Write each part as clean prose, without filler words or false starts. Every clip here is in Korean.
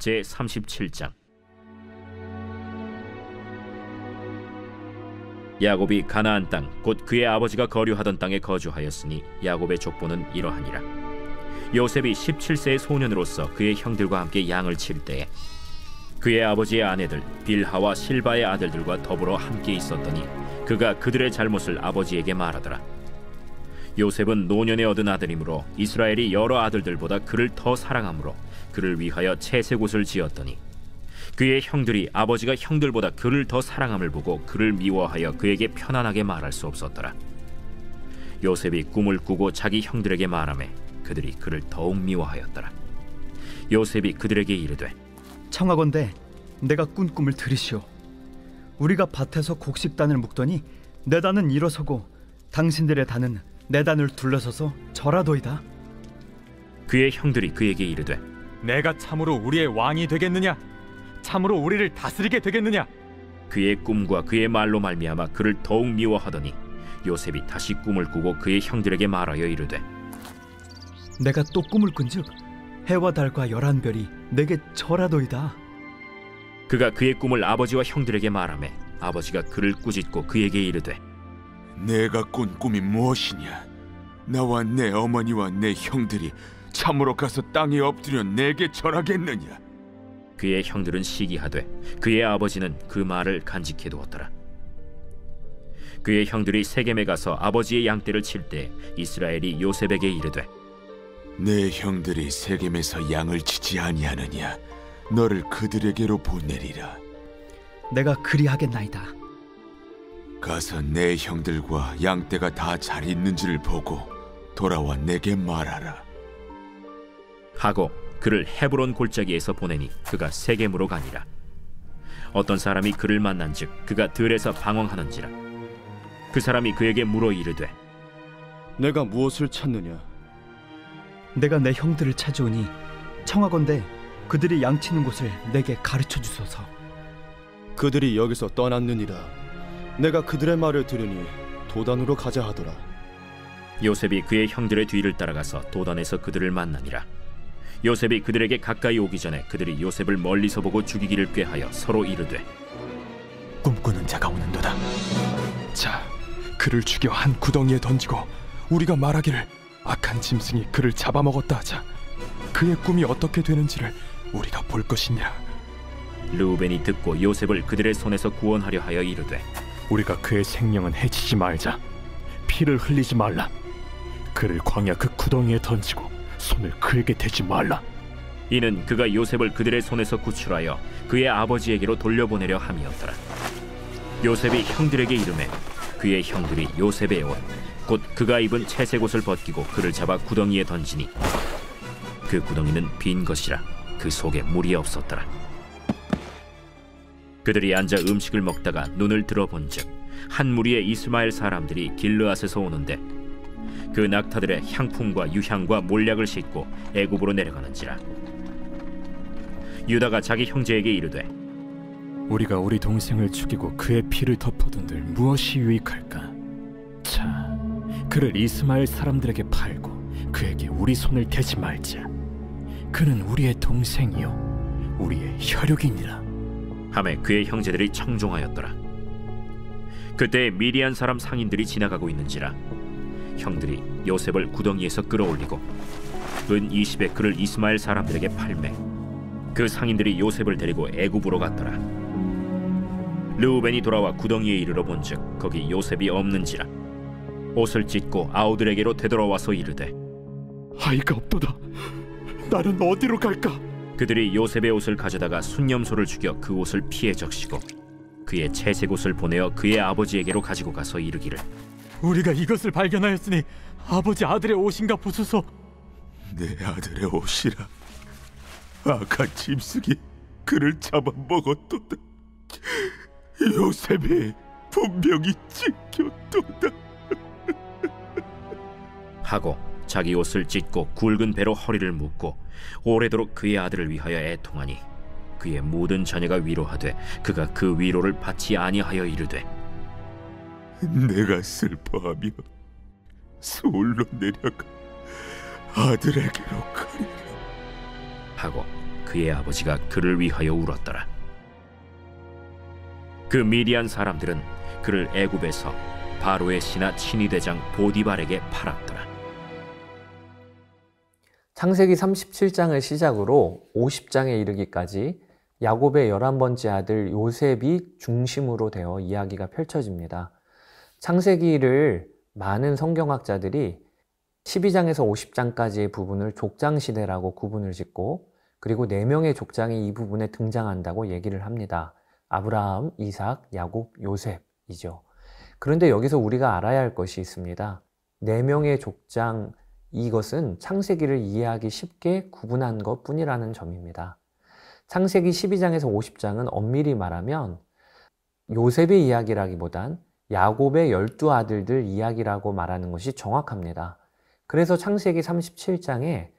제37장. 야곱이 가나안 땅 곧 그의 아버지가 거류하던 땅에 거주하였으니 야곱의 족보는 이러하니라. 요셉이 17세의 소년으로서 그의 형들과 함께 양을 칠 때에 그의 아버지의 아내들 빌하와 실바의 아들들과 더불어 함께 있었더니 그가 그들의 잘못을 아버지에게 말하더라. 요셉은 노년에 얻은 아들이므로 이스라엘이 여러 아들들보다 그를 더 사랑하므로 그를 위하여 채색옷을 지었더니 그의 형들이 아버지가 형들보다 그를 더 사랑함을 보고 그를 미워하여 그에게 편안하게 말할 수 없었더라. 요셉이 꿈을 꾸고 자기 형들에게 말하매 그들이 그를 더욱 미워하였더라. 요셉이 그들에게 이르되 청하건대 내가 꾼 꿈을 들으시오. 우리가 밭에서 곡식단을 묶더니 내 단은 일어서고 당신들의 단은 내 단을 둘러서서 절하도이다. 그의 형들이 그에게 이르되 내가 참으로 우리의 왕이 되겠느냐? 참으로 우리를 다스리게 되겠느냐? 그의 꿈과 그의 말로 말미암아 그를 더욱 미워하더니 요셉이 다시 꿈을 꾸고 그의 형들에게 말하여 이르되 내가 또 꿈을 꾼즉 해와 달과 11별이 내게 절하도이다. 그가 그의 꿈을 아버지와 형들에게 말하매 아버지가 그를 꾸짖고 그에게 이르되 내가 꾼 꿈이 무엇이냐? 나와 내 어머니와 내 형들이 참으로 가서 땅에 엎드려 내게 절하겠느냐? 그의 형들은 시기하되 그의 아버지는 그 말을 간직해 두었더라. 그의 형들이 세겜에 가서 아버지의 양떼를 칠 때 이스라엘이 요셉에게 이르되 내 형들이 세겜에서 양을 치지 아니하느냐? 너를 그들에게로 보내리라. 내가 그리하겠나이다. 가서 내 형들과 양떼가 다 잘 있는지를 보고 돌아와 내게 말하라. 하고 그를 헤브론 골짜기에서 보내니 그가 세겜으로 가니라. 어떤 사람이 그를 만난즉 그가 들에서 방황하는지라. 그 사람이 그에게 물어 이르되 내가 무엇을 찾느냐? 내가 내 형들을 찾아오니 청하건대 그들이 양치는 곳을 내게 가르쳐 주소서. 그들이 여기서 떠났느니라. 내가 그들의 말을 들으니 도단으로 가자 하더라. 요셉이 그의 형들의 뒤를 따라가서 도단에서 그들을 만나니라. 요셉이 그들에게 가까이 오기 전에 그들이 요셉을 멀리서 보고 죽이기를 꾀하여 서로 이르되 꿈꾸는 자가 오는도다. 자, 그를 죽여 한 구덩이에 던지고 우리가 말하기를 악한 짐승이 그를 잡아먹었다 하자. 그의 꿈이 어떻게 되는지를 우리가 볼 것이니라. 르우벤이 듣고 요셉을 그들의 손에서 구원하려 하여 이르되 우리가 그의 생명은 해치지 말자. 피를 흘리지 말라. 그를 광야 그 구덩이에 던지고 손을 그에게 대지 말라. 이는 그가 요셉을 그들의 손에서 구출하여 그의 아버지에게로 돌려보내려 함이었더라. 요셉이 형들에게 이르매 그의 형들이 요셉의 옷 곧 그가 입은 채색 옷을 벗기고 그를 잡아 구덩이에 던지니 그 구덩이는 빈 것이라 그 속에 물이 없었더라. 그들이 앉아 음식을 먹다가 눈을 들어본즉 한 무리의 이스마엘 사람들이 길르앗에서 오는데 그 낙타들의 향품과 유향과 몰약을 싣고 애굽으로 내려가는지라. 유다가 자기 형제에게 이르되 우리가 우리 동생을 죽이고 그의 피를 덮어둔들 무엇이 유익할까? 자, 그를 이스마엘 사람들에게 팔고 그에게 우리 손을 대지 말자. 그는 우리의 동생이요 우리의 혈육이니라. 하매 그의 형제들이 청종하였더라. 그때 미디안 사람 상인들이 지나가고 있는지라 형들이 요셉을 구덩이에서 끌어올리고 은 20에 그를 이스마엘 사람들에게 팔매 그 상인들이 요셉을 데리고 애굽으로 갔더라. 르우벤이 돌아와 구덩이에 이르러 본즉 거기 요셉이 없는지라 옷을 찢고 아우들에게로 되돌아와서 이르되 아이가 없도다. 나는 어디로 갈까? 그들이 요셉의 옷을 가져다가 순념소를 죽여 그 옷을 피에 적시고 그의 채색 옷을 보내어 그의 아버지에게로 가지고 가서 이르기를 우리가 이것을 발견하였으니 아버지 아들의 옷인가 보소서. 내 아들의 옷이라. 악한 짐승이 그를 잡아먹었도다. 요셉이 분명히 찢겼도다. 하고 자기 옷을 찢고 굵은 배로 허리를 묶고 오래도록 그의 아들을 위하여 애통하니 그의 모든 자녀가 위로하되 그가 그 위로를 받지 아니하여 이르되 내가 슬퍼하며 서울로 내려가 아들에게로 가리라 하고 그의 아버지가 그를 위하여 울었더라. 그 미디안 사람들은 그를 애굽에서 바로의 신하 친위대장 보디발에게 팔았더라. 창세기 37장을 시작으로 50장에 이르기까지 야곱의 11번째 아들 요셉이 중심으로 되어 이야기가 펼쳐집니다. 창세기를 많은 성경학자들이 12장에서 50장까지의 부분을 족장시대라고 구분을 짓고, 그리고 4명의 족장이 이 부분에 등장한다고 얘기를 합니다. 아브라함, 이삭, 야곱, 요셉이죠. 그런데 여기서 우리가 알아야 할 것이 있습니다. 4명의 족장, 이것은 창세기를 이해하기 쉽게 구분한 것 뿐이라는 점입니다. 창세기 12장에서 50장은 엄밀히 말하면 요셉의 이야기라기보단 야곱의 12아들들 이야기라고 말하는 것이 정확합니다. 그래서 창세기 37장에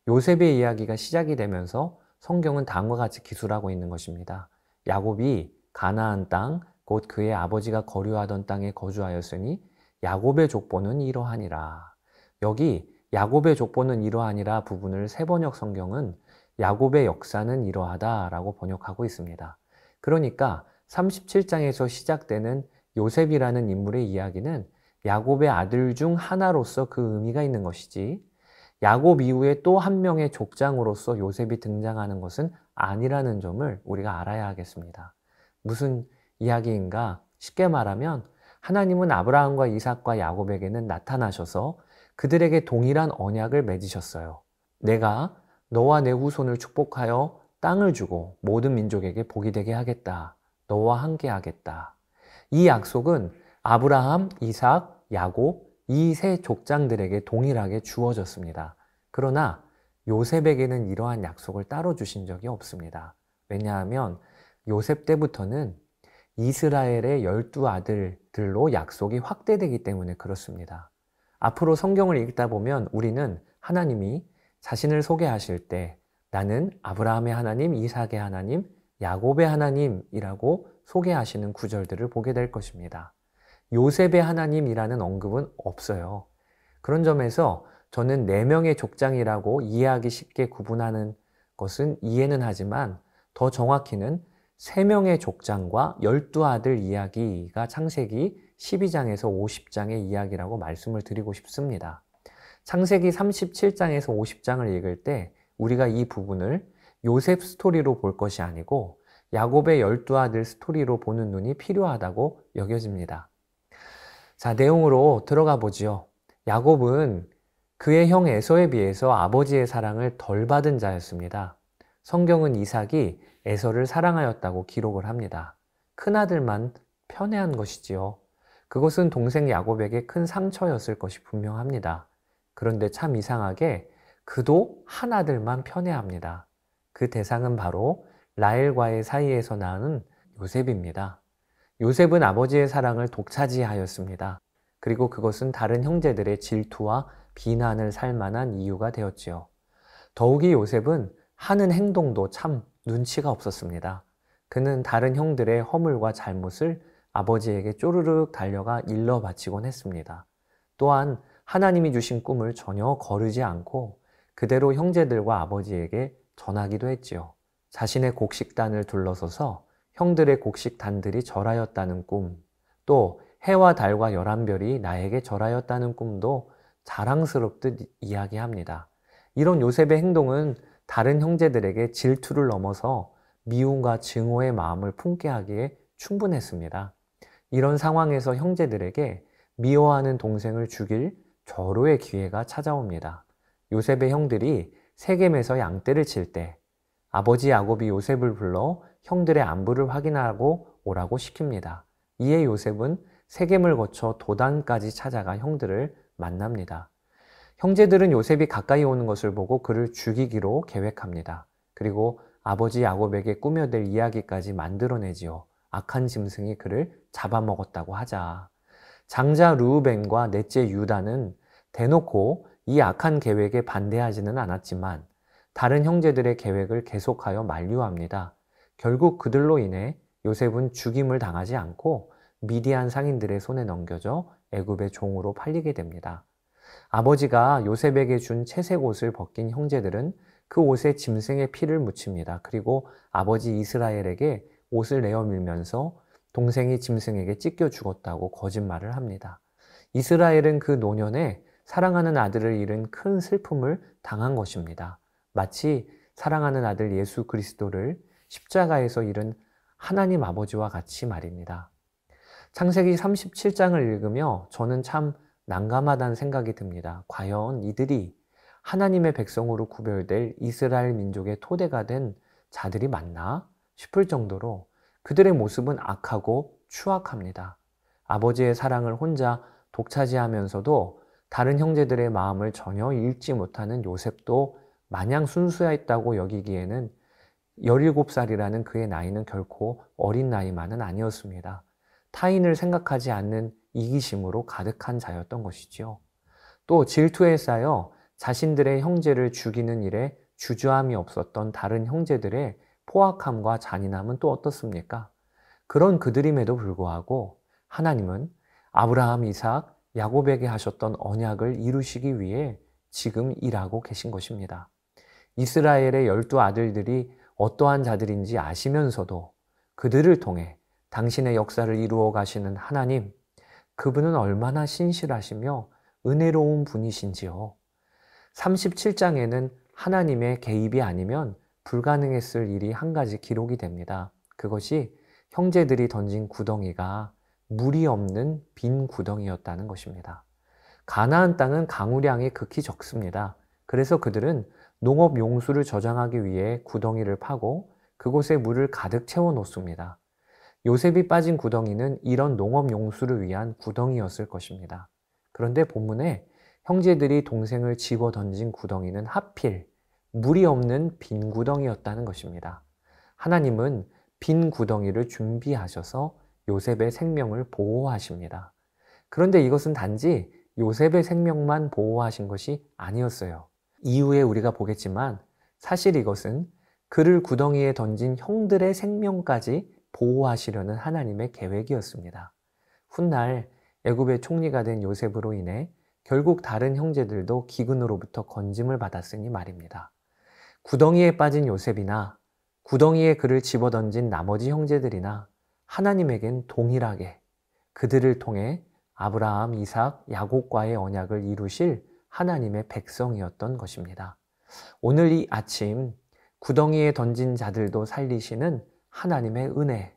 요셉의 이야기가 시작이 되면서 성경은 다음과 같이 기술하고 있는 것입니다. 야곱이 가나안 땅, 곧 그의 아버지가 거류하던 땅에 거주하였으니 야곱의 족보는 이러하니라. 여기 야곱의 족보는 이러하니라 부분을 새번역 성경은 야곱의 역사는 이러하다라고 번역하고 있습니다. 그러니까 37장에서 시작되는 요셉이라는 인물의 이야기는 야곱의 아들 중 하나로서 그 의미가 있는 것이지, 야곱 이후에 또 한 명의 족장으로서 요셉이 등장하는 것은 아니라는 점을 우리가 알아야 하겠습니다. 무슨 이야기인가? 쉽게 말하면 하나님은 아브라함과 이삭과 야곱에게는 나타나셔서 그들에게 동일한 언약을 맺으셨어요. 내가 너와 내 후손을 축복하여 땅을 주고 모든 민족에게 복이 되게 하겠다. 너와 함께 하겠다. 이 약속은 아브라함, 이삭, 야곱 이 세 족장들에게 동일하게 주어졌습니다. 그러나 요셉에게는 이러한 약속을 따로 주신 적이 없습니다. 왜냐하면 요셉 때부터는 이스라엘의 12아들들로 약속이 확대되기 때문에 그렇습니다. 앞으로 성경을 읽다 보면 우리는 하나님이 자신을 소개하실 때 나는 아브라함의 하나님, 이삭의 하나님, 야곱의 하나님이라고 소개하시는 구절들을 보게 될 것입니다. 요셉의 하나님이라는 언급은 없어요. 그런 점에서 저는 4명의 족장이라고 이해하기 쉽게 구분하는 것은 이해는 하지만 더 정확히는 3명의 족장과 12아들 이야기가 창세기 12장에서 50장의 이야기라고 말씀을 드리고 싶습니다. 창세기 37장에서 50장을 읽을 때 우리가 이 부분을 요셉 스토리로 볼 것이 아니고 야곱의 12아들 스토리로 보는 눈이 필요하다고 여겨집니다. 자, 내용으로 들어가 보지요. 야곱은 그의 형 에서에 비해서 아버지의 사랑을 덜 받은 자였습니다. 성경은 이삭이 에서를 사랑하였다고 기록을 합니다. 큰아들만 편애한 것이지요. 그것은 동생 야곱에게 큰 상처였을 것이 분명합니다. 그런데 참 이상하게 그도 한 아들만 편애합니다. 그 대상은 바로 라헬과의 사이에서 낳은 요셉입니다. 요셉은 아버지의 사랑을 독차지하였습니다. 그리고 그것은 다른 형제들의 질투와 비난을 살 만한 이유가 되었지요. 더욱이 요셉은 하는 행동도 참 눈치가 없었습니다. 그는 다른 형들의 허물과 잘못을 아버지에게 쪼르륵 달려가 일러 바치곤 했습니다. 또한 하나님이 주신 꿈을 전혀 거르지 않고 그대로 형제들과 아버지에게 전하기도 했지요. 자신의 곡식단을 둘러서서 형들의 곡식단들이 절하였다는 꿈, 또 해와 달과 11별이 나에게 절하였다는 꿈도 자랑스럽듯 이야기합니다. 이런 요셉의 행동은 다른 형제들에게 질투를 넘어서 미움과 증오의 마음을 품게 하기에 충분했습니다. 이런 상황에서 형제들에게 미워하는 동생을 죽일 절호의 기회가 찾아옵니다. 요셉의 형들이 세겜에서 양떼를 칠 때 아버지 야곱이 요셉을 불러 형들의 안부를 확인하고 오라고 시킵니다. 이에 요셉은 세겜을 거쳐 도단까지 찾아가 형들을 만납니다. 형제들은 요셉이 가까이 오는 것을 보고 그를 죽이기로 계획합니다. 그리고 아버지 야곱에게 꾸며댈 이야기까지 만들어내지요. 악한 짐승이 그를 잡아먹었다고 하자. 장자 르우벤과 넷째 유다는 대놓고 이 악한 계획에 반대하지는 않았지만 다른 형제들의 계획을 계속하여 만류합니다. 결국 그들로 인해 요셉은 죽임을 당하지 않고 미디안 상인들의 손에 넘겨져 애굽의 종으로 팔리게 됩니다. 아버지가 요셉에게 준 채색 옷을 벗긴 형제들은 그 옷에 짐승의 피를 묻힙니다. 그리고 아버지 이스라엘에게 옷을 내어 밀면서 동생이 짐승에게 찢겨 죽었다고 거짓말을 합니다. 이스라엘은 그 노년에 사랑하는 아들을 잃은 큰 슬픔을 당한 것입니다. 마치 사랑하는 아들 예수 그리스도를 십자가에서 잃은 하나님 아버지와 같이 말입니다. 창세기 37장을 읽으며 저는 참 난감하다는 생각이 듭니다. 과연 이들이 하나님의 백성으로 구별될 이스라엘 민족의 토대가 된 자들이 맞나 싶을 정도로 그들의 모습은 악하고 추악합니다. 아버지의 사랑을 혼자 독차지하면서도 다른 형제들의 마음을 전혀 읽지 못하는 요셉도 마냥 순수했다고 여기기에는 17살이라는 그의 나이는 결코 어린 나이만은 아니었습니다. 타인을 생각하지 않는 이기심으로 가득한 자였던 것이지요. 또 질투에 쌓여 자신들의 형제를 죽이는 일에 주저함이 없었던 다른 형제들의 포악함과 잔인함은 또 어떻습니까? 그런 그들임에도 불구하고 하나님은 아브라함, 이삭, 야곱에게 하셨던 언약을 이루시기 위해 지금 일하고 계신 것입니다. 이스라엘의 12 아들들이 어떠한 자들인지 아시면서도 그들을 통해 당신의 역사를 이루어 가시는 하나님, 그분은 얼마나 신실하시며 은혜로운 분이신지요. 37장에는 하나님의 개입이 아니면 불가능했을 일이 한 가지 기록이 됩니다. 그것이 형제들이 던진 구덩이가 물이 없는 빈 구덩이였다는 것입니다. 가나안 땅은 강우량이 극히 적습니다. 그래서 그들은 농업 용수를 저장하기 위해 구덩이를 파고 그곳에 물을 가득 채워 놓습니다. 요셉이 빠진 구덩이는 이런 농업 용수를 위한 구덩이였을 것입니다. 그런데 본문에 형제들이 동생을 집어 던진 구덩이는 하필 물이 없는 빈 구덩이였다는 것입니다. 하나님은 빈 구덩이를 준비하셔서 요셉의 생명을 보호하십니다. 그런데 이것은 단지 요셉의 생명만 보호하신 것이 아니었어요. 이후에 우리가 보겠지만 사실 이것은 그를 구덩이에 던진 형들의 생명까지 보호하시려는 하나님의 계획이었습니다. 훗날 애굽의 총리가 된 요셉으로 인해 결국 다른 형제들도 기근으로부터 건짐을 받았으니 말입니다. 구덩이에 빠진 요셉이나 구덩이에 그를 집어던진 나머지 형제들이나 하나님에겐 동일하게 그들을 통해 아브라함, 이삭, 야곱과의 언약을 이루실 하나님의 백성이었던 것입니다. 오늘 이 아침 구덩이에 던진 자들도 살리시는 하나님의 은혜,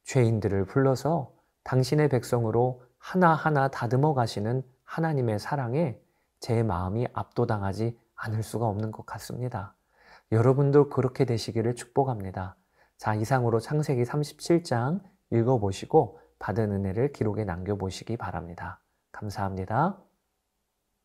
죄인들을 불러서 당신의 백성으로 하나하나 다듬어 가시는 하나님의 사랑에 제 마음이 압도당하지 않을 수가 없는 것 같습니다. 여러분도 그렇게 되시기를 축복합니다. 자, 이상으로 창세기 37장 읽어보시고 받은 은혜를 기록에 남겨보시기 바랍니다. 감사합니다.